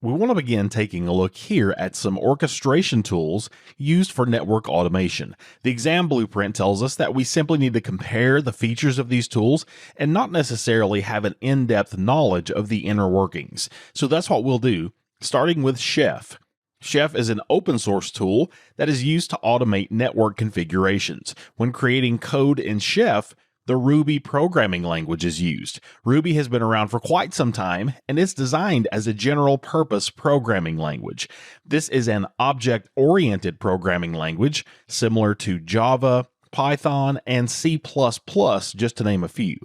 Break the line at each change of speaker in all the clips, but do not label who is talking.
We want to begin taking a look here at some orchestration tools used for network automation. The exam blueprint tells us that we simply need to compare the features of these tools and not necessarily have an in-depth knowledge of the inner workings. So that's what we'll do, starting with Chef. Chef is an open source tool that is used to automate network configurations. When creating code in Chef, the Ruby programming language is used. Ruby has been around for quite some time, and it's designed as a general-purpose programming language. This is an object-oriented programming language, similar to Java, Python, and C++, just to name a few.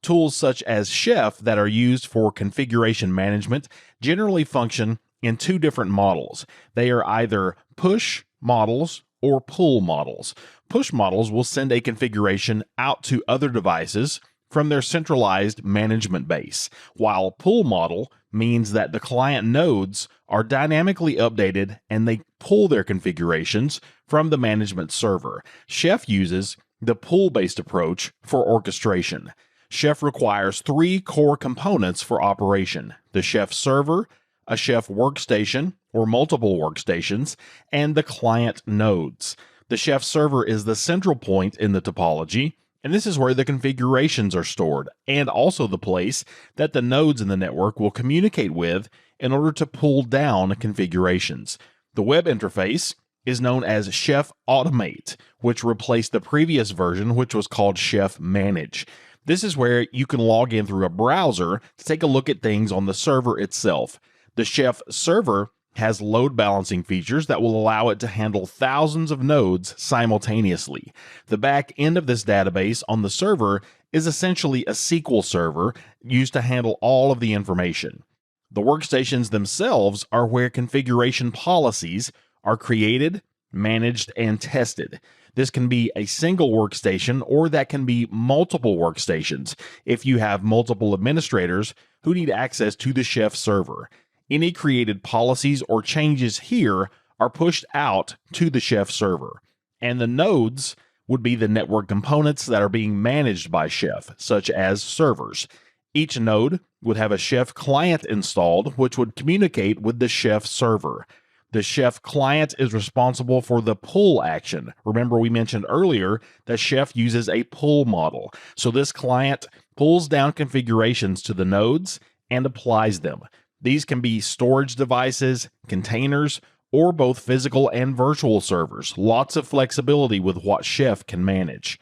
Tools such as Chef that are used for configuration management generally function in two different models. They are either push models or pull models. Push models will send a configuration out to other devices from their centralized management base, while pull model means that the client nodes are dynamically updated and they pull their configurations from the management server. Chef uses the pull-based approach for orchestration. Chef requires three core components for operation: the Chef server, a Chef workstation or multiple workstations, and the client nodes. The Chef server is the central point in the topology, and this is where the configurations are stored, and also the place that the nodes in the network will communicate with in order to pull down configurations. The web interface is known as Chef Automate, which replaced the previous version, which was called Chef Manage. This is where you can log in through a browser to take a look at things on the server itself. The Chef server has load balancing features that will allow it to handle thousands of nodes simultaneously. The back end of this database on the server is essentially a SQL server used to handle all of the information. The workstations themselves are where configuration policies are created, managed, and tested. This can be a single workstation, or that can be multiple workstations if you have multiple administrators who need access to the Chef server. Any created policies or changes here are pushed out to the Chef server. And the nodes would be the network components that are being managed by Chef, such as servers. Each node would have a Chef client installed, which would communicate with the Chef server. The Chef client is responsible for the pull action. Remember, we mentioned earlier that Chef uses a pull model. So this client pulls down configurations to the nodes and applies them. These can be storage devices, containers, or both physical and virtual servers. Lots of flexibility with what Chef can manage.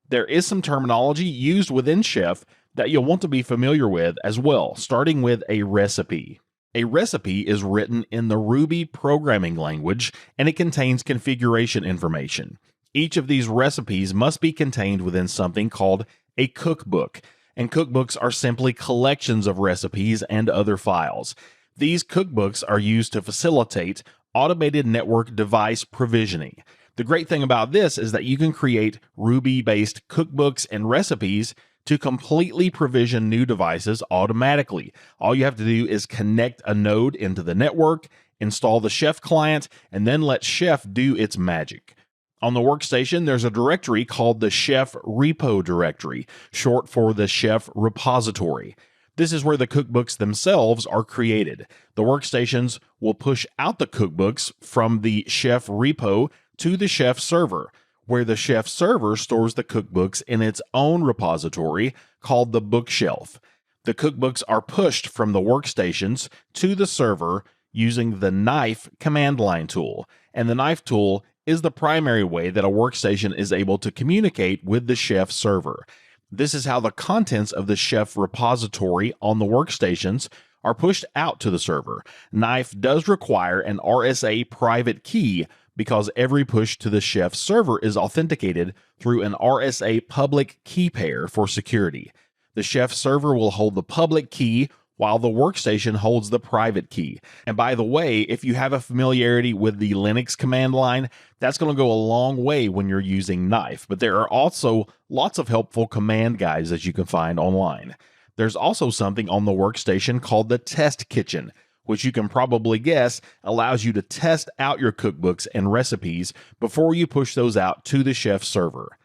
There is some terminology used within Chef that you'll want to be familiar with as well, starting with a recipe. A recipe is written in the Ruby programming language, and it contains configuration information. Each of these recipes must be contained within something called a cookbook, and cookbooks are simply collections of recipes and other files. These cookbooks are used to facilitate automated network device provisioning. The great thing about this is that you can create Ruby-based cookbooks and recipes to completely provision new devices automatically. All you have to do is connect a node into the network, install the Chef client, and then let Chef do its magic. On the workstation, there's a directory called the Chef Repo directory, short for the Chef repository. This is where the cookbooks themselves are created. The workstations will push out the cookbooks from the Chef repo to the Chef server, where the Chef server stores the cookbooks in its own repository called the bookshelf. The cookbooks are pushed from the workstations to the server using the knife command line tool, and the knife tool is the primary way that a workstation is able to communicate with the Chef server. This is how the contents of the Chef repository on the workstations are pushed out to the server. Knife does require an RSA private key because every push to the Chef server is authenticated through an RSA public key pair for security. The Chef server will hold the public key while the workstation holds the private key. And by the way, if you have a familiarity with the Linux command line, that's going to go a long way when you're using Knife. But there are also lots of helpful command guides that you can find online. There's also something on the workstation called the Test Kitchen, which you can probably guess allows you to test out your cookbooks and recipes before you push those out to the Chef server.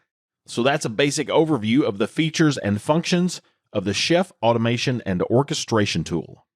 So that's a basic overview of the features and functions of the Chef automation and orchestration tool.